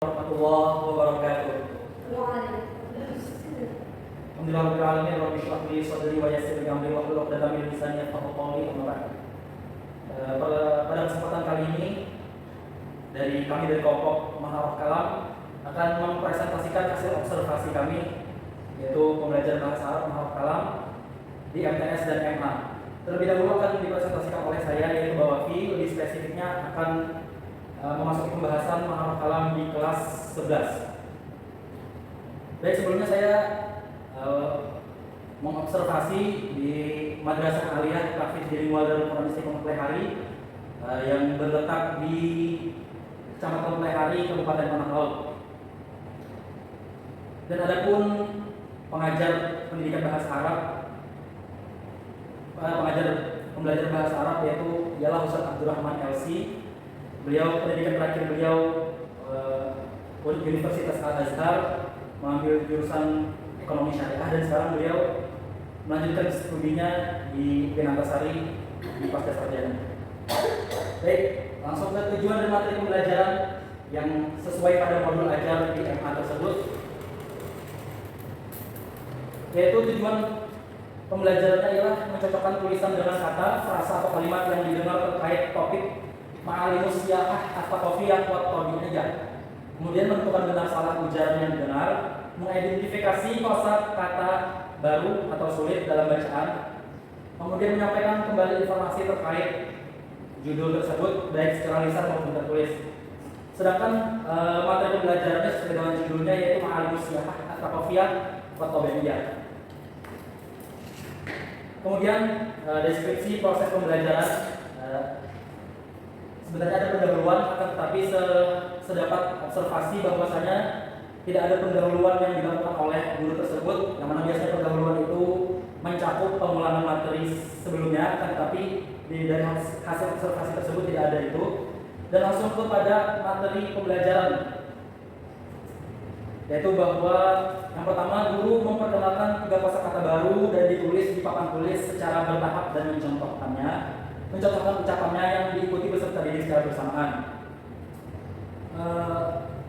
Warahmatullahi wabarakatuh. Alhamdulillahirrahmanirrahim. Rabbi shrah li sadri wa yassir li amri wahlul 'uqdatam min lisani yafqahu qawli. Amma ba'd. Pada kesempatan kali ini dari kelompok Maharah Kalam akan mempresentasikan hasil observasi kami, yaitu pembelajaran bahasa Arab Maharah Kalam di MTS dan MA. Terlebih dahulu akan dipresentasikan oleh saya, yaitu Bawafi. Lebih spesifiknya akan memasuki pembahasan Maharah Kalam di kelas 11. Baik, sebelumnya saya mengobservasi di Madrasah Aliyah Tahfiz Bilingual Darul Quran Istiqomah Pletihari yang berletak di Kecamatan Pletihari, Kabupaten Tanah Laut. Dan adapun pengajar pendidikan bahasa Arab, pembelajar bahasa Arab, yaitu ialah Ustaz Abdurrahman LC. Beliau pendidikan terakhir beliau Universitas Al-Azhar, mengambil jurusan ekonomi syariah, dan sekarang beliau melanjutkan studinya di Antasari di pasca sarjana. Baik, langsung ke tujuan dan materi pembelajaran yang sesuai pada modul ajar di MA tersebut, yaitu tujuan pembelajarannya ialah mencocokkan tulisan dengan kata, frasa atau kalimat yang didengar terkait topik ma'alimus siyahah at-taqafiyah wa tabi'iyah. Kemudian menentukan benar salah ujaran yang didengar, mengidentifikasi kosa kata baru atau sulit dalam bacaan, kemudian menyampaikan kembali informasi terkait judul tersebut baik secara lisan maupun tertulis. Sedangkan materi pembelajarannya sesuai dengan judulnya, yaitu ma'alimus siyahah at-taqafiyah wa tabi'iyah. Kemudian deskripsi proses pembelajaran. Sebenarnya ada pendahuluan, akan tetapi sedapat observasi bahwasanya tidak ada pendahuluan yang dilakukan oleh guru tersebut, yang mana biasanya pendahuluan itu mencakup pengulangan materi sebelumnya, akan tetapi dari hasil observasi tersebut tidak ada itu, dan langsung kepada materi pembelajaran, yaitu bahwa yang pertama, guru memperkenalkan 3 kosakata baru dan ditulis di papan tulis secara bertahap dan mencontohkan ucapannya yang diikuti peserta didik secara bersamaan.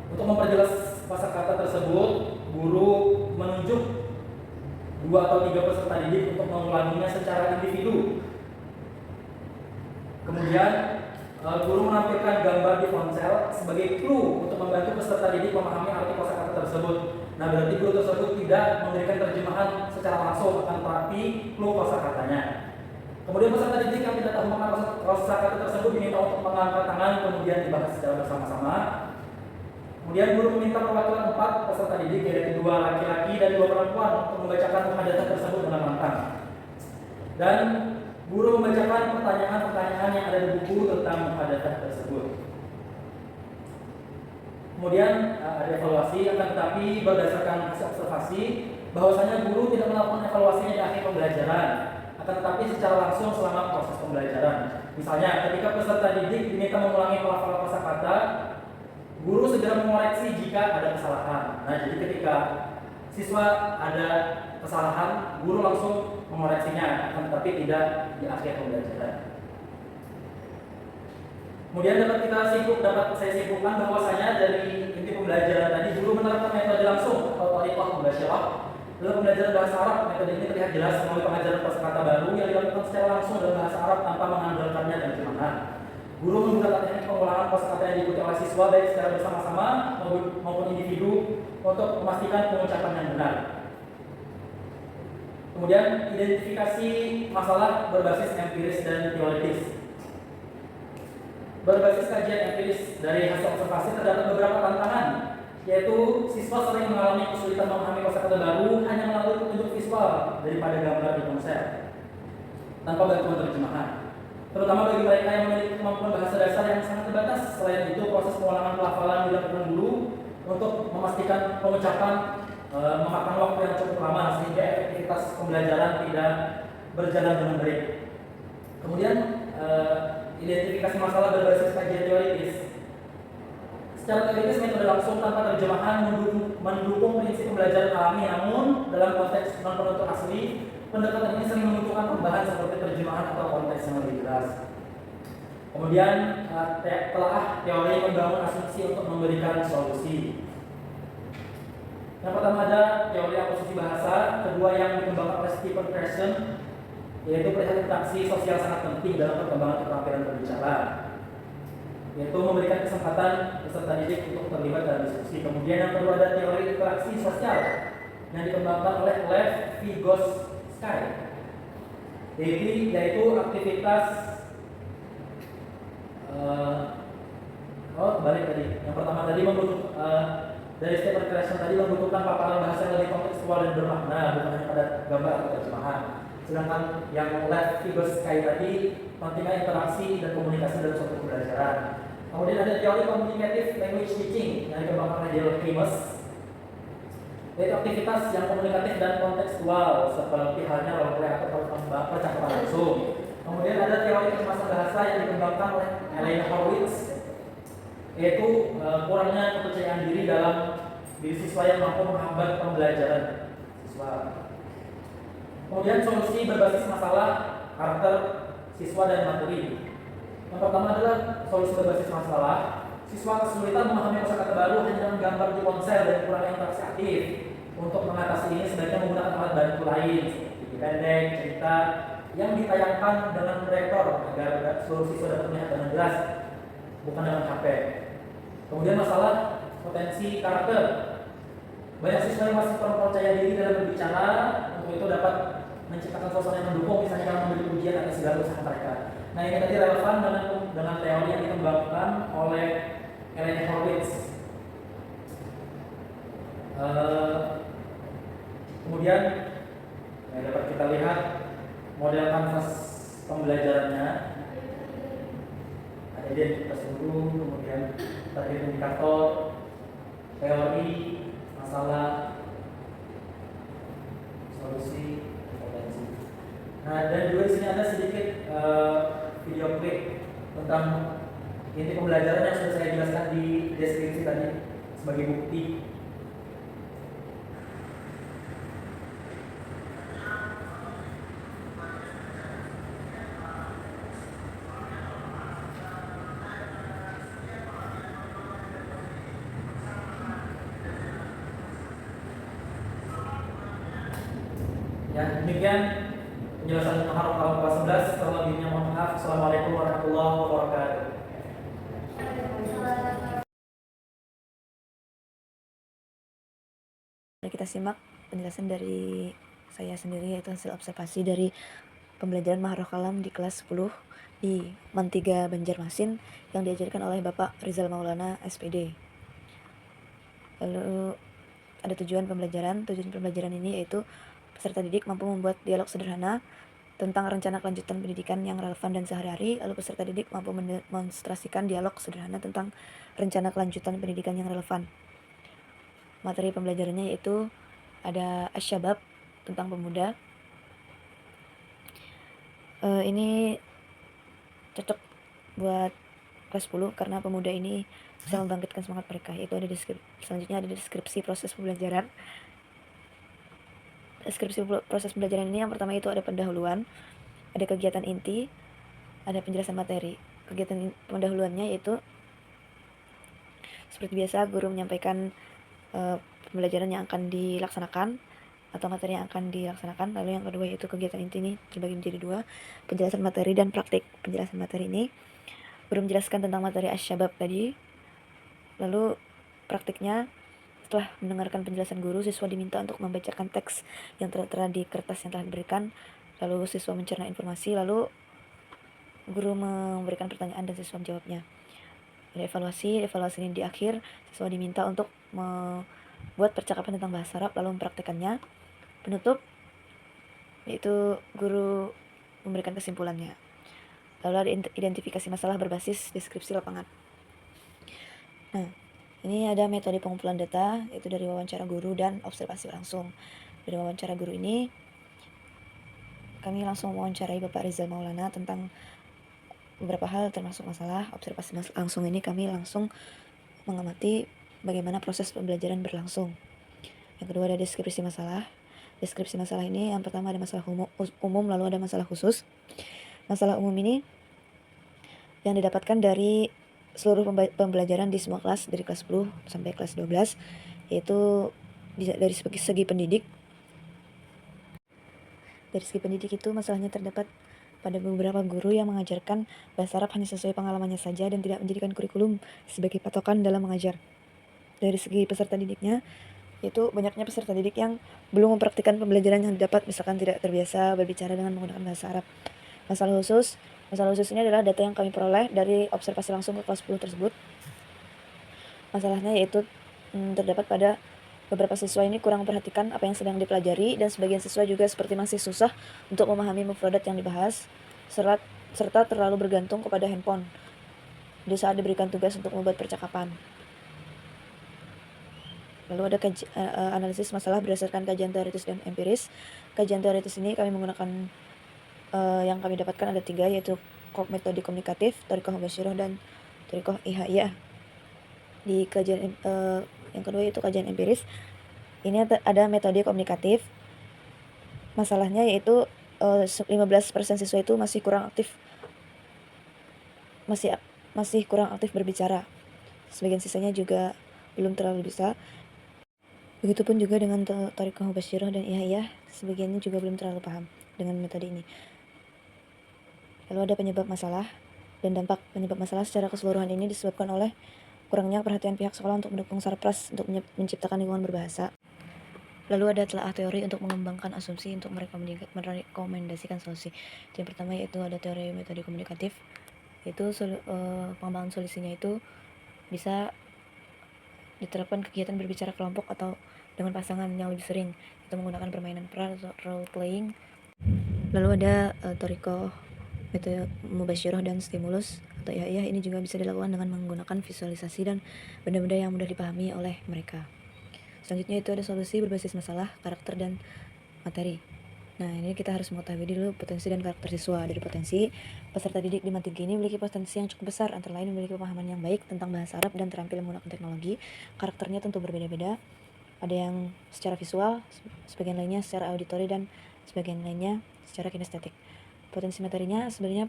Untuk memperjelas kosakata tersebut, guru menunjuk 2 atau 3 peserta didik untuk mengulanginya secara individu. Kemudian guru menampilkan gambar di ponsel sebagai clue untuk membantu peserta didik memahami arti kosakata tersebut. Nah, berarti guru tersebut tidak memberikan terjemahan secara langsung, akan tetapi clue kosakatanya. Kemudian peserta didik yang tidak tahu makna kosakata tersebut diminta untuk mengangkat tangan, kemudian dibahas secara bersama-sama. Kemudian guru meminta perwakilan 4 peserta didik, yaitu 2 laki-laki dan 2 perempuan, untuk membacakan muhadatsah tersebut dengan lantang. Dan guru membacakan pertanyaan-pertanyaan yang ada di buku tentang muhadatsah tersebut. Kemudian ada evaluasi, akan tetapi berdasarkan hasil observasi bahwasanya guru tidak melakukan evaluasinya di akhir pembelajaran, akan tetapi secara langsung selama proses pembelajaran. Misalnya, ketika peserta didik diminta mengulangi pelafalan kosakata, guru segera mengoreksi jika ada kesalahan. Nah, jadi ketika siswa ada kesalahan, guru langsung mengoreksinya, akan tetapi tidak di akhir pembelajaran. Kemudian dapat saya simpulkan bahwasanya dari inti pembelajaran tadi, guru menerapkan metode langsung atau thariqah mubasyarah. Dalam pembelajaran bahasa Arab, metode ini terlihat jelas melalui pengajaran kosakata baru yang dilakukan secara langsung dalam bahasa Arab tanpa mengandalkannya dan terjemahan. Guru menggunakan teknik pengulangan kosakata yang diikuti oleh siswa baik secara bersama-sama maupun individu untuk memastikan pengucapan yang benar. Kemudian identifikasi masalah berbasis empiris dan teoritis. Berbasis kajian empiris dari hasil observasi terdapat beberapa tantangan, yaitu siswa sering mengalami kesulitan memahami kosakata baru hanya melalui petunjuk visual daripada gambar di ponsel tanpa bantuan terjemahan, terutama bagi mereka yang memiliki kemampuan bahasa dasar yang sangat terbatas. Selain itu, proses pengulangan pelafalan dilakukan dulu untuk memastikan pengucapan memakan waktu yang cukup lama sehingga efektivitas pembelajaran tidak berjalan dengan baik. Kemudian identifikasi masalah berbasis kajian teoritis. Secara teoritis, metode langsung tanpa terjemahan mendukung prinsip pembelajaran alami, namun dalam konteks non-penutur asli, pendekatan ini sering membutuhkan tambahan seperti terjemahan atau konteks yang lebih jelas. Kemudian telah teori membangun asumsi untuk memberikan solusi. Yang pertama ada teori akusisi bahasa, kedua yang dikembangkan oleh Stephen Krashen, yaitu perihal interaksi sosial sangat penting dalam perkembangan keterampilan berbicara, yaitu memberikan kesempatan peserta didik untuk terlibat dalam diskusi. Kemudian yang kedua ada teori interaksi sosial yang dikembangkan oleh Lev Vygotsky, yaitu aktivitas balik tadi. Yang pertama tadi dari Stephen Krashen tadi membutuhkan paparan bahasa yang lebih kontekstual dan bermakna, bukan hanya pada gambar atau terjemahan. Sedangkan yang Lev Vygotsky tadi pentingnya interaksi dan komunikasi dalam suatu pembelajaran. Kemudian ada teori communicative language teaching yang dikembangkan oleh Dale Camus, yaitu aktivitas yang komunikatif dan kontekstual seperti halnya role play atau percakapan langsung. Kemudian ada teori kecemasan bahasa yang dikembangkan oleh Elaine Horowitz, yaitu kurangnya kepercayaan diri dalam diri siswa yang mampu menghambat pembelajaran siswa. Kemudian solusi berbasis masalah, karakter siswa dan materi. Yang pertama adalah solusi berbasis masalah. Siswa kesulitan memahami kosakata baru hanya dengan gambar di ponsel dan kurangnya interaksi aktif. Untuk mengatasi ini sebaiknya menggunakan alat bantu lain seperti pendek, cerita yang ditayangkan dengan proyektor agar seluruh siswa dapat melihat dengan jelas, bukan dengan HP. Kemudian masalah potensi karakter. Banyak siswa yang masih kurang percaya diri dalam berbicara, untuk itu dapat menciptakan suasana yang mendukung, misalnya dalam memberi pujian atas segala usaha mereka. Nah, ini tadi relevan dengan teori yang dikembangkan oleh Elaine Horowitz. Kemudian dapat kita lihat model kanvas pembelajarannya. Ada identitas dulu, kemudian target indikator, teori, masalah, solusi, potensi. Nah, dan juga di sini ada sedikit video klip tentang inti pembelajaran yang sudah saya jelaskan di deskripsi tadi sebagai bukti. Ya, demikian penjelasan Maharul Kalam kelas 11. Terlebihnya mohon maaf. Assalamualaikum warahmatullahi wabarakatuh. Kita simak penjelasan dari saya sendiri, yaitu hasil observasi dari pembelajaran Maharul Kalam di kelas 10 di MAN 3 Banjarmasin yang diajarkan oleh Bapak Rizal Maulana SPD. Lalu ada tujuan pembelajaran. Tujuan pembelajaran ini yaitu peserta didik mampu membuat dialog sederhana tentang rencana kelanjutan pendidikan yang relevan dan sehari-hari. Lalu peserta didik mampu mendemonstrasikan dialog sederhana tentang rencana kelanjutan pendidikan yang relevan. Materi pembelajarannya yaitu ada Asyabab tentang pemuda. Ini cocok buat kelas 10 karena pemuda ini bisa membangkitkan semangat mereka. Yaitu ada selanjutnya ada deskripsi proses pembelajaran. Deskripsi proses pembelajaran ini yang pertama itu ada pendahuluan, ada kegiatan inti, ada penjelasan materi. Kegiatan pendahuluannya yaitu seperti biasa guru menyampaikan pembelajaran yang akan dilaksanakan atau materi yang akan dilaksanakan. Lalu yang kedua yaitu kegiatan inti ini terbagi menjadi dua, penjelasan materi dan praktik. Penjelasan materi ini guru menjelaskan tentang materi Asyabab tadi. Lalu praktiknya, setelah mendengarkan penjelasan guru, siswa diminta untuk membacakan teks yang tertera di kertas yang telah diberikan. Lalu siswa mencerna informasi, lalu guru memberikan pertanyaan dan siswa menjawabnya. Ada evaluasi ini di akhir, siswa diminta untuk membuat percakapan tentang bahasa Arab lalu mempraktekannya. Penutup yaitu guru memberikan kesimpulannya. Lalu ada identifikasi masalah berbasis deskripsi lapangan. Nah, ini ada metode pengumpulan data, yaitu dari wawancara guru dan observasi langsung. Dari wawancara guru ini, kami langsung mewawancarai Bapak Rizal Maulana tentang beberapa hal termasuk masalah. Observasi langsung ini kami langsung mengamati bagaimana proses pembelajaran berlangsung. Yang kedua ada deskripsi masalah. Deskripsi masalah ini yang pertama ada masalah umum lalu ada masalah khusus. Masalah umum ini yang didapatkan dari seluruh pembelajaran di semua kelas dari kelas 10 sampai kelas 12, yaitu dari segi pendidik. Dari segi pendidik itu masalahnya terdapat pada beberapa guru yang mengajarkan bahasa Arab hanya sesuai pengalamannya saja dan tidak menjadikan kurikulum sebagai patokan dalam mengajar. Dari segi peserta didiknya, yaitu banyaknya peserta didik yang belum mempraktikkan pembelajaran yang didapat, misalkan tidak terbiasa berbicara dengan menggunakan bahasa Arab. Masalah khusus ini adalah data yang kami peroleh dari observasi langsung ke kelas 10 tersebut. Masalahnya yaitu terdapat pada beberapa siswa ini kurang memperhatikan apa yang sedang dipelajari, dan sebagian siswa juga seperti masih susah untuk memahami mufradat yang dibahas, serta terlalu bergantung kepada handphone di saat diberikan tugas untuk membuat percakapan. Lalu ada analisis masalah berdasarkan kajian teoritis dan empiris. Kajian teoritis ini kami menggunakan yang kami dapatkan ada 3, yaitu metode komunikatif, thoriqah mubasyirah, dan thoriqah ihaiyah. Di kajian yang kedua yaitu kajian empiris. Ini ada metode komunikatif. Masalahnya yaitu 15% siswa itu masih kurang aktif berbicara. Sebagian sisanya juga belum terlalu bisa. Begitupun juga dengan thoriqah mubasyirah dan ihaiyah, sebagiannya juga belum terlalu paham dengan metode ini. Lalu ada penyebab masalah dan dampak. Penyebab masalah secara keseluruhan ini disebabkan oleh kurangnya perhatian pihak sekolah untuk mendukung Sarpras untuk menciptakan lingkungan berbahasa. Lalu ada telaah teori untuk mengembangkan asumsi untuk merekomendasikan solusi. Yang pertama yaitu ada teori metode komunikatif, yaitu pengembangan solusinya itu bisa diterapkan kegiatan berbicara kelompok atau dengan pasangan yang lebih sering, itu menggunakan permainan peran atau role playing. Lalu ada thoriqah metode mubasyirah dan stimulus atau ihaiyah. Ini juga bisa dilakukan dengan menggunakan visualisasi dan benda-benda yang mudah dipahami oleh mereka. Selanjutnya itu ada solusi berbasis masalah, karakter, dan materi. Nah, ini kita harus mengetahui dulu potensi dan karakter siswa. Dari potensi, peserta didik di materi ini memiliki potensi yang cukup besar, antara lain memiliki pemahaman yang baik tentang bahasa Arab dan terampil menggunakan teknologi. Karakternya tentu berbeda-beda. Ada yang secara visual, sebagian lainnya secara auditori, dan sebagian lainnya secara kinestetik. Potensi materinya sebenarnya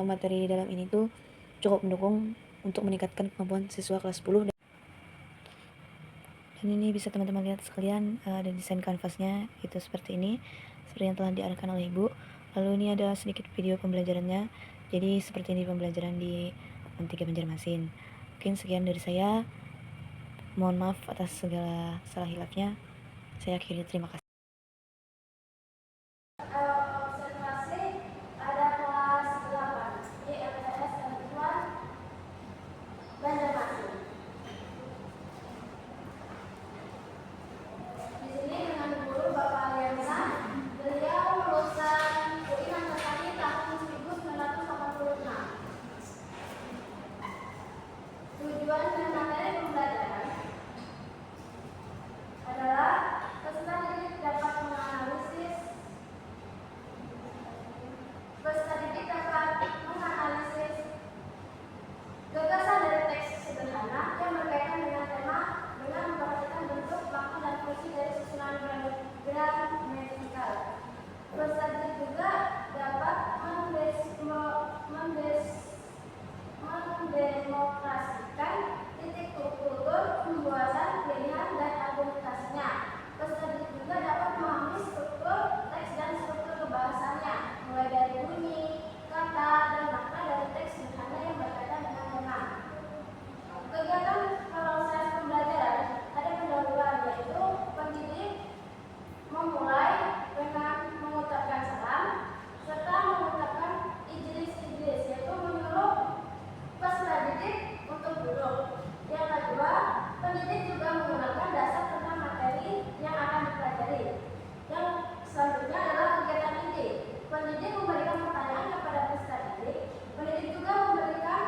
materi dalam ini tuh cukup mendukung untuk meningkatkan kemampuan siswa kelas 10. Dan ini bisa teman-teman lihat sekalian, ada desain kanvasnya itu seperti ini, seperti yang telah diarahkan oleh Ibu. Lalu ini ada sedikit video pembelajarannya. Jadi seperti ini pembelajaran di 3 Banjarmasin. Mungkin sekian dari saya. Mohon maaf atas segala salah hilafnya. Saya akhiri, terima kasih. Mendemokrasikan titik kultur pembuatan pilihan dan argumentasinya. Peserta didik juga dapat memahami struktur teks dan struktur kebahasannya, mulai dari bunyi, kata, dan makna dari teks sederhana yang berkaitan dengan tema. Kegiatan proses pembelajaran ada pendahuluan, yaitu pendidik memulai dengan mengucapkan salam serta mengucapkan ijlis, yaitu menyuruh peserta didik untuk duduk. Yang kedua, pendidik juga menggunakan dasar tentang materi yang akan dipelajari. Yang selanjutnya adalah kegiatan inti. Pendidik memberikan pertanyaan kepada peserta didik. Pendidik juga memberikan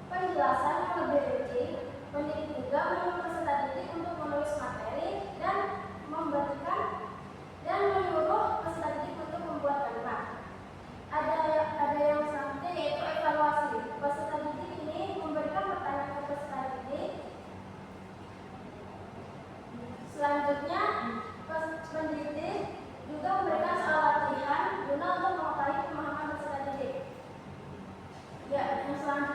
penjelasan yang lebih rinci. Pendidik juga menyuruh peserta didik untuk menulis materi dan menyuruh peserta didik untuk membuat kalimat. Ada yang selanjutnya yaitu evaluasi. Peserta didik ini memberikan pertanyaan ke peserta didik. Selanjutnya, pendidik juga memberikan soal latihan guna untuk mengetahui pemahaman peserta didik. Ya, yang selanjutnya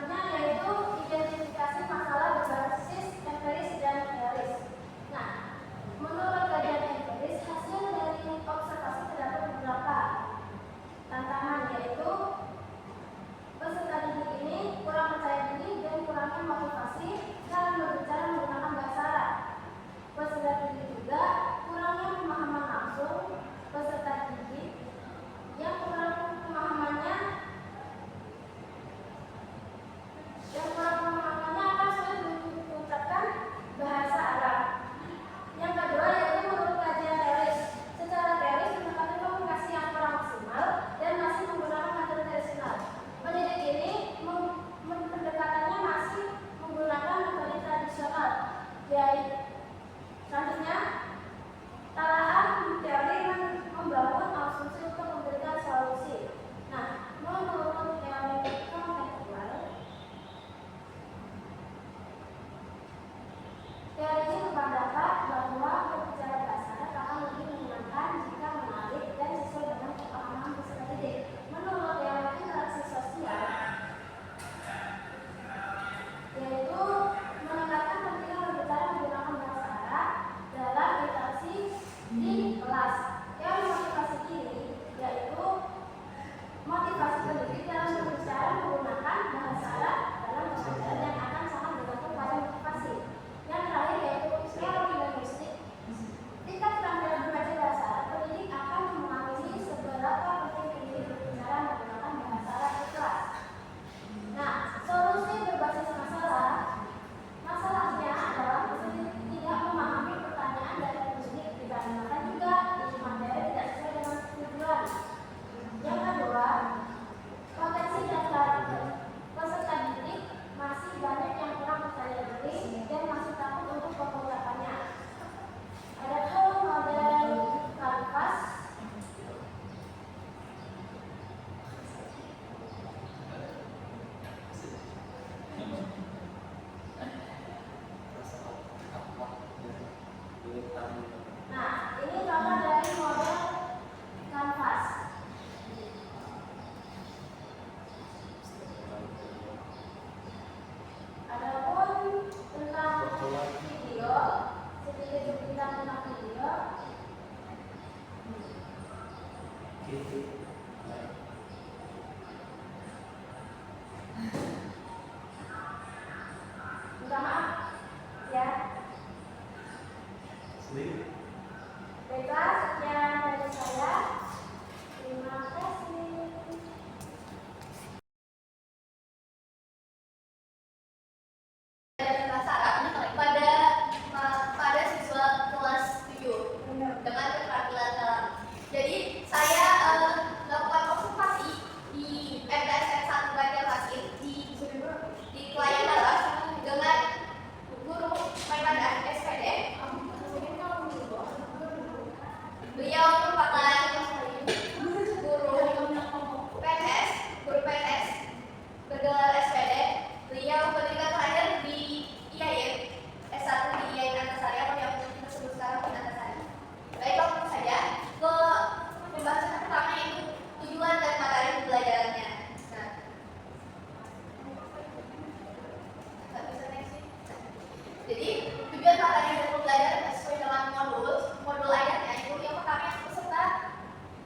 Jadi tujuan materi dan pembelajaran sesuai dengan modul ayatnya itu yang pertama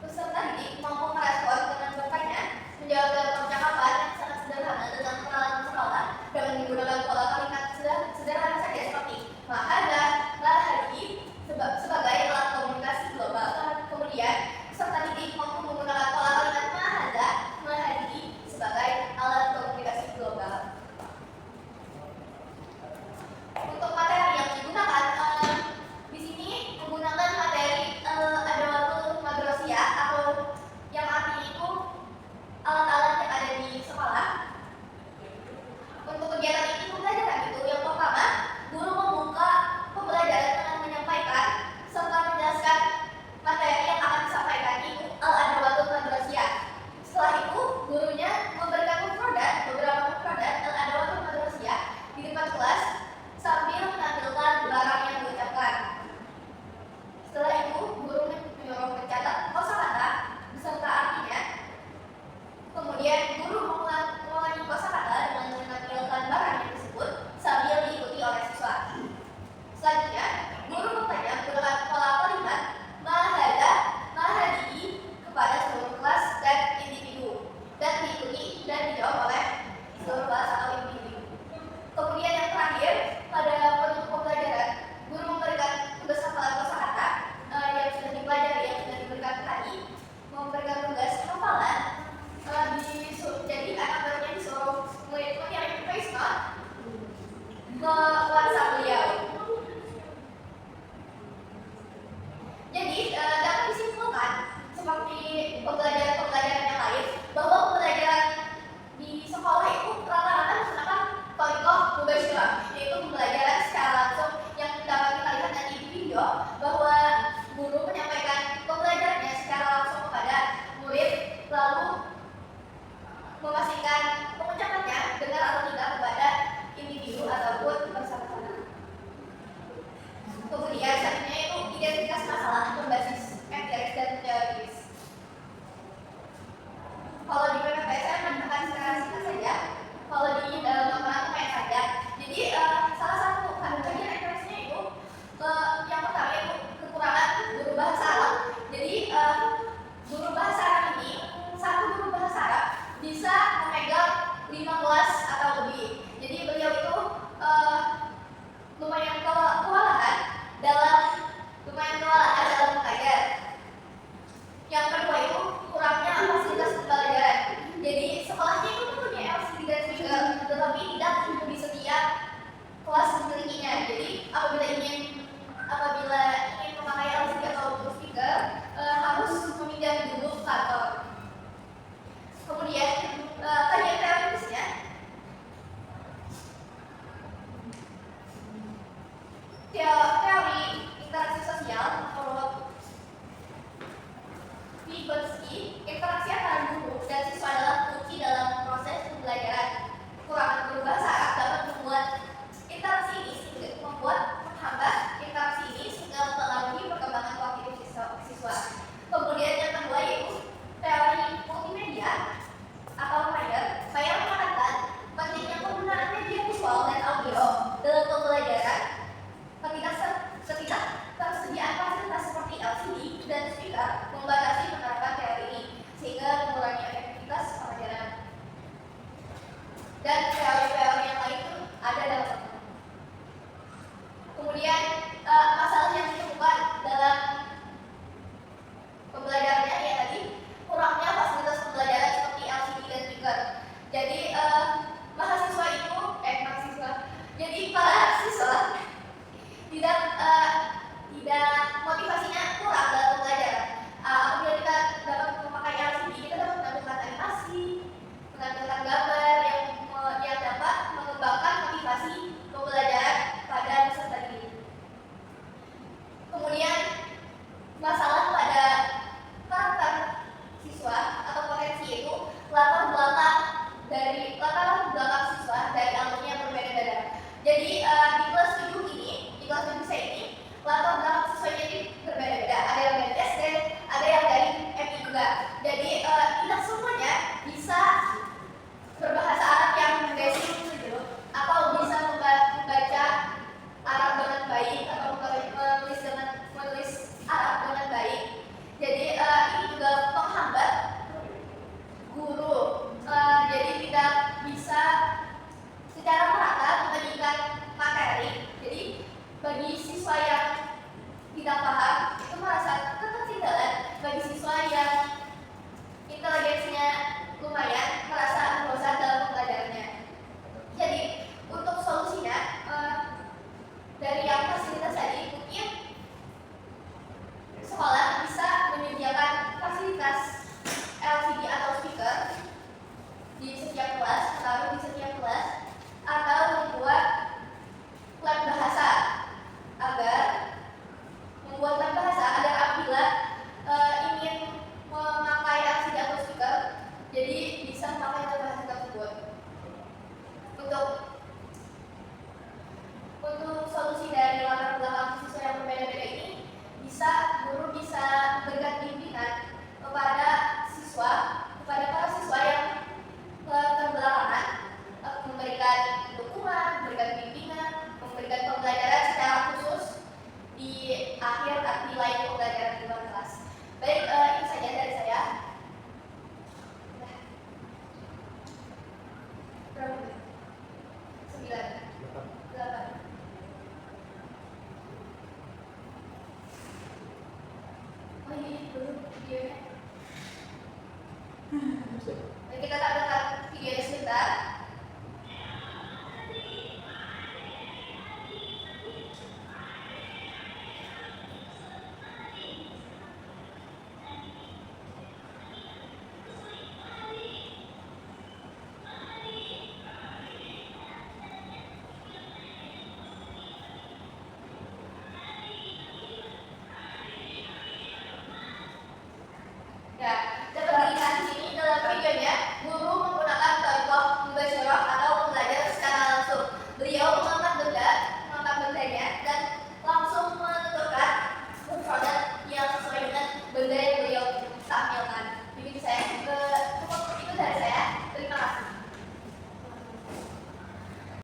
peserta didik mampu merespon dengan bertanya, menjawab dalam percakapan yang sangat sederhana tentang kenalan persoalan dengan menggunakan pola kalimat sederhana saja seperti mahada, lahadi sebagai alat komunikasi global. Kemudian peserta didik mampu menggunakan pola kalimat mahada, mahadi sebagai alat komunikasi global. Untuk materi yang digunakan di sini menggunakan materi adawatul madrasiyah atau yang artinya itu alat-alat yang ada di sekolah. Untuk kegiatan ini pembelajaran itu yang pertama, guru membuka pembelajaran dengan menyampaikan serta menjelaskan materi yang akan disampaikan itu al-adawatul madrasiyah. Setelah itu gurunya memberikan beberapa mufradat al-adawatul madrasiyah di depan kelas sambil menampilkan barang yang diucapkan. Setelah itu, guru menyuruh mencatat kosakata beserta artinya. Kemudian, guru mengulangi kosakata dengan menampilkan barang yang disebut sambil diikuti oleh siswa. Selanjutnya, guru bertanya menggunakan pola kalimat mahada, mahadi kepada seluruh kelas dan individu, dan diikuti dan dijawab oleh seluruh kelas atau individu. Kemudian yang terakhir, pada penutup pembelajaran, guru memberikan tugas hafalan kosakata yang sudah dipelajari, yang sudah diberikan tadi, memberikan tugas hafalan. Jadi anak-anaknya disuruh mengikuti yang face note